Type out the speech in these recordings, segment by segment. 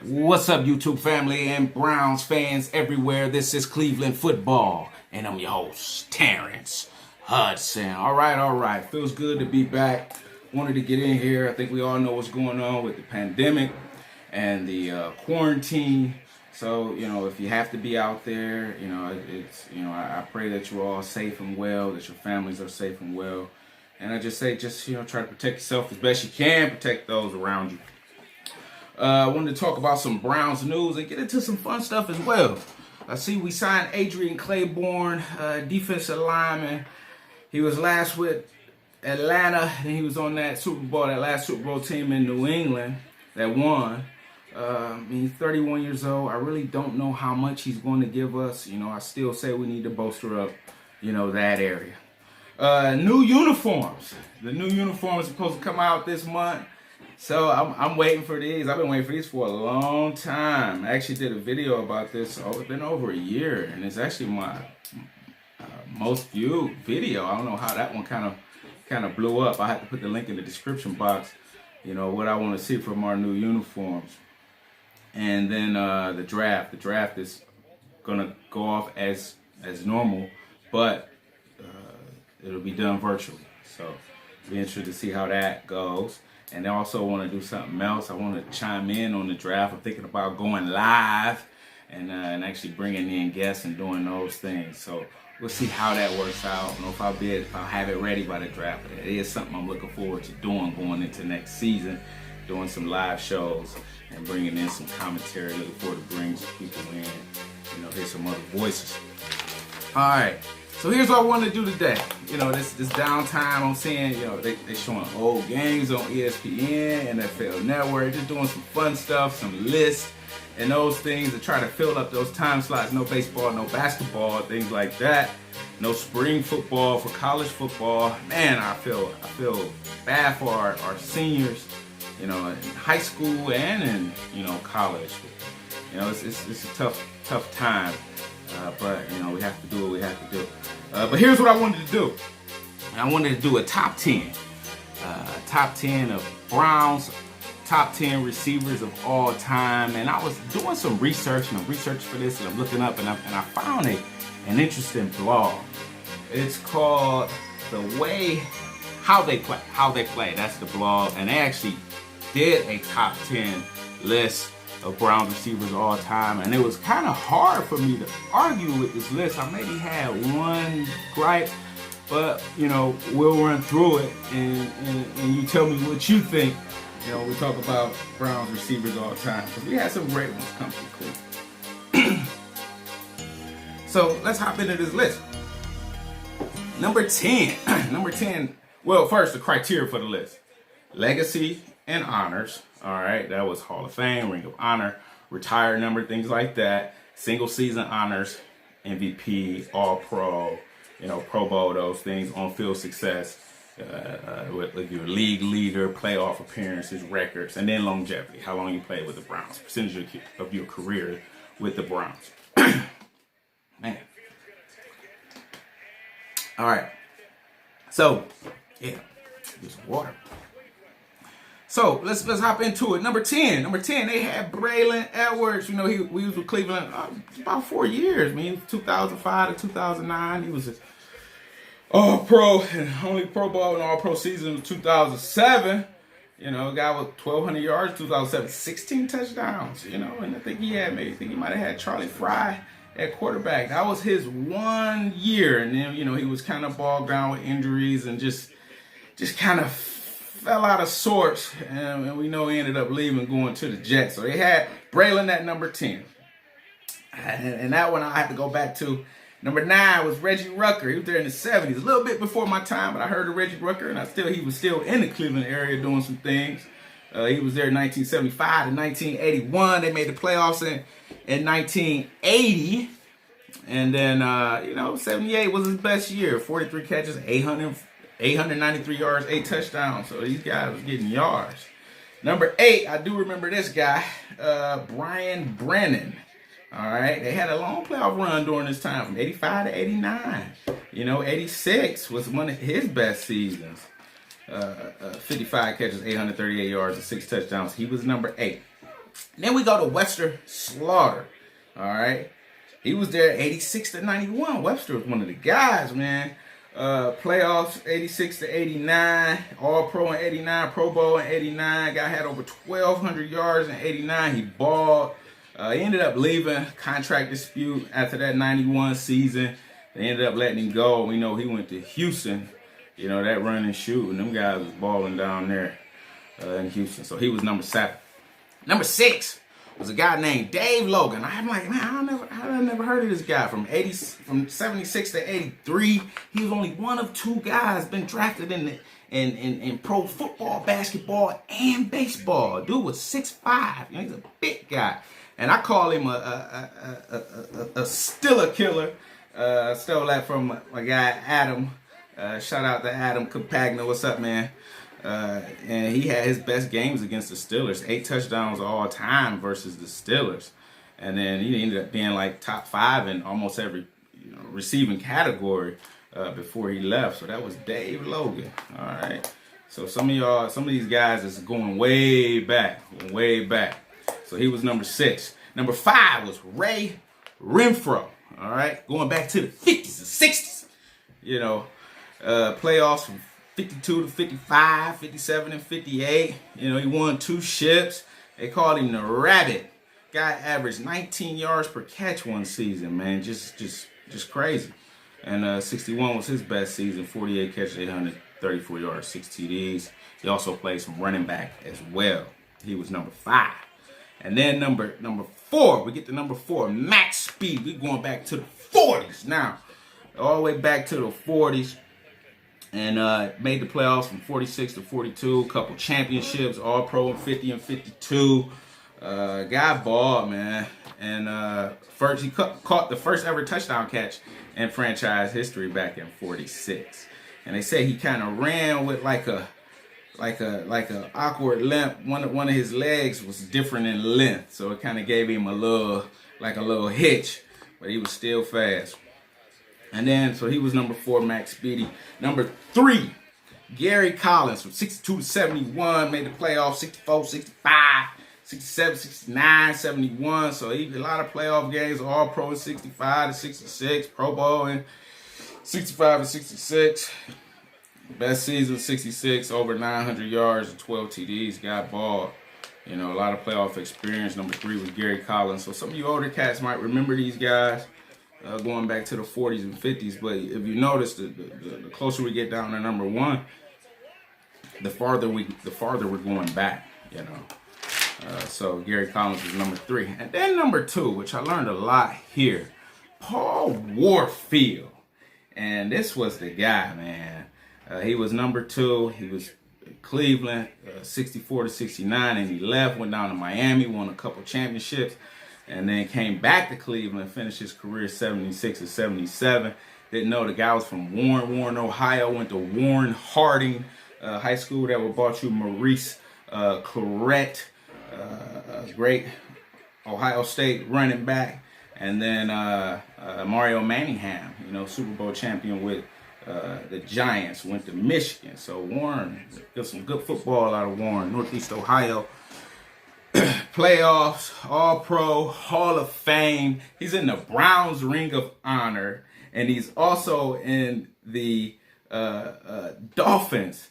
What's up, YouTube family and Browns fans everywhere? This is Cleveland Football, and I'm your host, Terrence Hudson. All right. Feels good to be back. Wanted to get in here. I think we all know what's going on with the pandemic and the quarantine. So, if you have to be out there, I pray that you're all safe and well, that your families are safe and well. And I just say, try to protect yourself as best you can, protect those around you. I wanted to talk about some Browns news and get into some fun stuff as well. I see we signed Adrian Claiborne, defensive lineman. He was last with Atlanta, and he was on that last Super Bowl team in New England that won. He's 31 years old. I really don't know how much he's going to give us. I still say we need to bolster up, that area. New uniforms. The new uniforms are supposed to come out this month. So I'm waiting for these. I've been waiting for these for a long time. I actually did a video about this. It's been over a year, and it's actually my most viewed video. I don't know how that one kind of blew up. I have to put the link in the description box. What I want to see from our new uniforms, and then the draft. The draft is gonna go off as normal, but it'll be done virtually. So be interested to see how that goes. And I also want to do something else. I want to chime in on the draft. I'm thinking about going live and actually bringing in guests and doing those things. So we'll see how that works out. I don't know if I'll have it ready by the draft. But it is something I'm looking forward to doing going into next season, doing some live shows and bringing in some commentary. Looking forward to bringing some people in, hear some other voices. All right. So here's what I want to do today. This downtime I'm seeing, they showing old games on ESPN, NFL Network, just doing some fun stuff, some lists and those things to try to fill up those time slots. No baseball, no basketball, things like that. No spring football for college football. Man, I feel bad for our seniors, in high school and in, college. It's a tough time. But we have to do what we have to do. But here's what I wanted to do. I wanted to do a top 10. Top 10 of Browns, top 10 receivers of all time. And I was doing some research, and I'm researching for this, and I'm looking up, and I found an interesting blog. It's called How They Play. That's the blog. And they actually did a top 10 list of Browns receivers all time, and it was kind of hard for me to argue with this list. I maybe had one gripe, but we'll run through it, and you tell me what you think. We talk about Browns receivers all the time because we had some great ones come from Cleveland. So let's hop into this list. Number 10. Well, first, the criteria for the list: legacy and honors. All right, that was Hall of Fame, Ring of Honor, retired number, things like that. Single season honors, MVP, All Pro, Pro Bowl, those things. On field success, with your league leader, playoff appearances, records, and then longevity. How long you played with the Browns, percentage of your career with the Browns. Man. All right. So, yeah, get some water. So let's hop into it. Number 10, they had Braylon Edwards. We was with Cleveland about 4 years. 2005 to 2009. He was All Pro and only Pro Bowl and All Pro season was 2007. A guy with 1,200 yards, 2007, 16 touchdowns. And I think he might have had Charlie Fry at quarterback. That was his 1 year, and then he was kind of bogged down with injuries and just kind of fell out of sorts, and we know he ended up leaving, going to the Jets. So they had Braylon at number 10. And that one I have to go back to. Number 9 was Reggie Rooker. He was there in the 70s, a little bit before my time, but I heard of Reggie Rooker, and he was still in the Cleveland area doing some things. He was there in 1975 and 1981. They made the playoffs in 1980. And then, 78 was his best year. 43 catches, 893 yards, 8 touchdowns. So these guys was getting yards. Number 8, I do remember this guy, Brennan. All right, they had a long playoff run during this time from 85 to 89. 86 was one of his best seasons. 55 catches, 838 yards, and 6 touchdowns. He was number 8. Then we go to Webster Slaughter. All right. He was there 86 to 91. Webster was one of the guys, man. Playoffs 86 to 89. All Pro in 89. Pro Bowl in 89. Guy had over 1,200 yards in 89. He balled. He ended up leaving. Contract dispute after that 91 season. They ended up letting him go. We know he went to Houston. You know, that run and shoot. And them guys was balling down there in Houston. So he was number 7. Number 6 was a guy named Dave Logan. I'm like, man, I never heard of this guy. From 76 to 83, he was only one of 2 guys been drafted in pro football, basketball, and baseball. Dude was 6'5". You know, he's a big guy, and I call him a stiller killer. Stole that from my guy Adam. Shout out to Adam Campagna. What's up, man? And he had his best games against the Steelers, 8 touchdowns all time versus the Steelers. And then he ended up being like top 5 in almost every receiving category before he left. So that was Dave Logan. All right. So some of these guys is going way back. So he was number 6. Number 5 was Ray Renfro. All right. Going back to the 50s and 60s. You know, playoffs from 52 to 55, 57 and 58. You know, he won 2 ships. They called him the Rabbit. Guy averaged 19 yards per catch one season, man. Just crazy. And 61 was his best season. 48 catches, 834 yards, 6 TDs. He also played some running back as well. He was number 5. And then number 4, we get to number 4, max speed. We're going back to the 40s now. All the way back to the 40s. And made the playoffs from 46 to 42. A couple championships, all pro in 50 and 52. Guy balled, man. And first he caught the first ever touchdown catch in franchise history back in 46. And they say he kind of ran with like a awkward limp. One of his legs was different in length, so it kind of gave him a little hitch, but he was still fast. And then, so he was number 4, Max Speedy. Number 3, Gary Collins from 62 to 71, made the playoffs 64, 65, 67, 69, 71. So he did a lot of playoff games, all pro in 65 to 66, Pro Bowl in 65 and 66. Best season 66, over 900 yards and 12 TDs, got balled. You know, a lot of playoff experience. Number 3 was Gary Collins. So some of you older cats might remember these guys. Going back to the 40s and 50s, but if you notice, the closer we get down to number 1, the farther we're going back, you know. So Gary Collins was number 3, and then number 2, which I learned a lot here, Paul Warfield, and this was the guy, man. He was number 2. He was Cleveland, 64 to 69, and he left, went down to Miami, won a couple championships. And then came back to Cleveland, finished his career 76 or 77. Didn't know the guy was from Warren, Ohio. Went to Warren Harding High School that would brought you Maurice Clarett, great Ohio State running back. And then Mario Manningham, you know, Super Bowl champion with the Giants, went to Michigan. So Warren, got some good football out of Warren, Northeast Ohio. Playoffs, All Pro, Hall of Fame. He's in the Browns Ring of Honor, and he's also in the Dolphins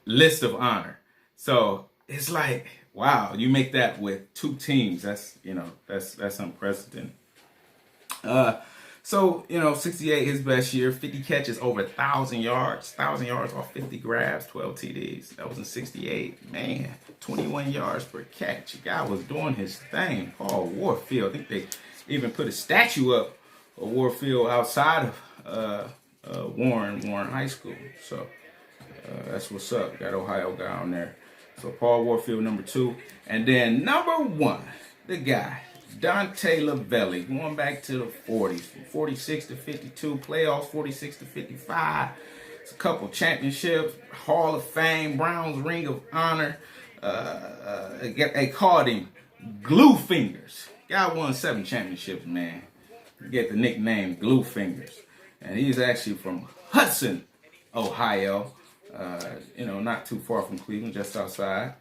list of honor. So it's like, wow, you make that with 2 teams. That's unprecedented. So, you know, 68, his best year, 50 catches, over 1,000 yards. 1,000 yards off 50 grabs, 12 TDs. That was in 68. Man, 21 yards per catch. The guy was doing his thing. Paul Warfield. I think they even put a statue up of Warfield outside of Warren High School. So that's what's up. Got Ohio guy on there. So Paul Warfield, number 2. And then number 1, the guy, Dante Lavelli, going back to the 40s, from 46 to 52, playoffs 46 to 55. It's a couple championships, Hall of Fame, Browns Ring of Honor. They called him Glue Fingers. Guy won 7 championships, man. You get the nickname Glue Fingers. And he's actually from Hudson, Ohio. You know, not too far from Cleveland, just outside.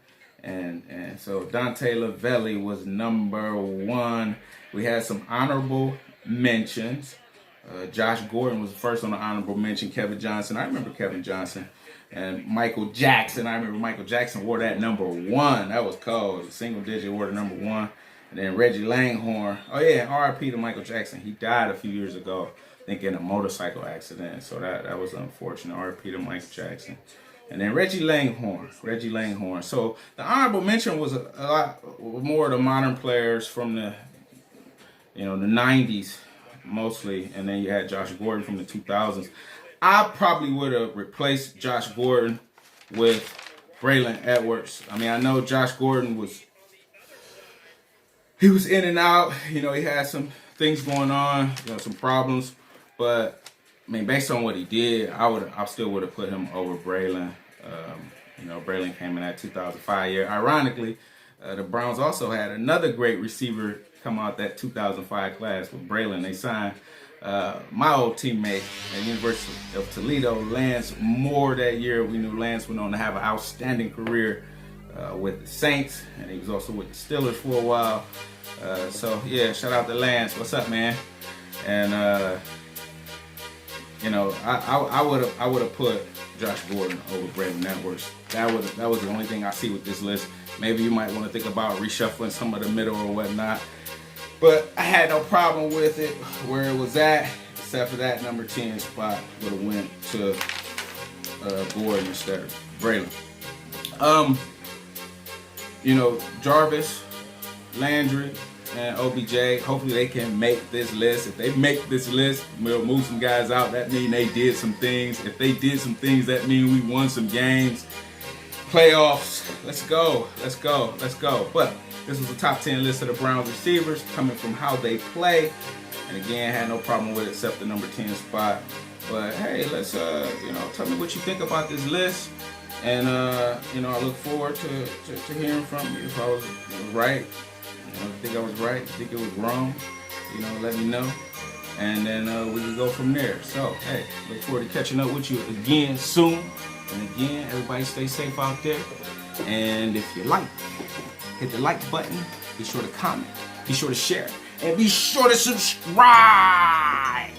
And so Dante Lavelli was number 1. We had some honorable mentions. Josh Gordon was the first on the honorable mention. Kevin Johnson, I remember Kevin Johnson. And Michael Jackson, I remember Michael Jackson wore that number 1. That was cold. Single digit wore the number 1. And then Reggie Langhorne. Oh yeah, R.I.P. to Michael Jackson. He died a few years ago, I think in a motorcycle accident. So that was unfortunate. R.I.P. to Michael Jackson. And then Reggie Langhorne. So the honorable mention was a lot more of the modern players from the, the 90s mostly. And then you had Josh Gordon from the 2000s. I probably would have replaced Josh Gordon with Braylon Edwards. I mean, I know Josh Gordon was in and out. He had some things going on, some problems. But I mean, based on what he did, I still would have put him over Braylon. Braylon came in that 2005 year. Ironically, the Browns also had another great receiver come out that 2005 class with Braylon. They signed my old teammate at the University of Toledo, Lance Moore, that year. We knew Lance went on to have an outstanding career with the Saints, and he was also with the Steelers for a while. So yeah, shout out to Lance. What's up, man? And I would have put Josh Gordon over Braylon Edwards. That was the only thing I see with this list. Maybe you might want to think about reshuffling some of the middle or whatnot. But I had no problem with it where it was at, except for that number 10 spot would have went to Gordon instead of Braylon. Jarvis, Landry, and OBJ, hopefully they can make this list. If they make this list, we'll move some guys out. That means they did some things. If they did some things, that means we won some games. Playoffs. Let's go. But this was the top 10 list of the Browns receivers coming from how they play. And again, had no problem with it except the number 10 spot. But hey, let's tell me what you think about this list. And I look forward to hearing from you. If I was right, think I was right, think it was wrong, let me know. And then we can go from there. So hey, look forward to catching up with you again soon. And again, everybody stay safe out there. And if you like, hit the like button. Be sure to comment. Be sure to share. And be sure to subscribe.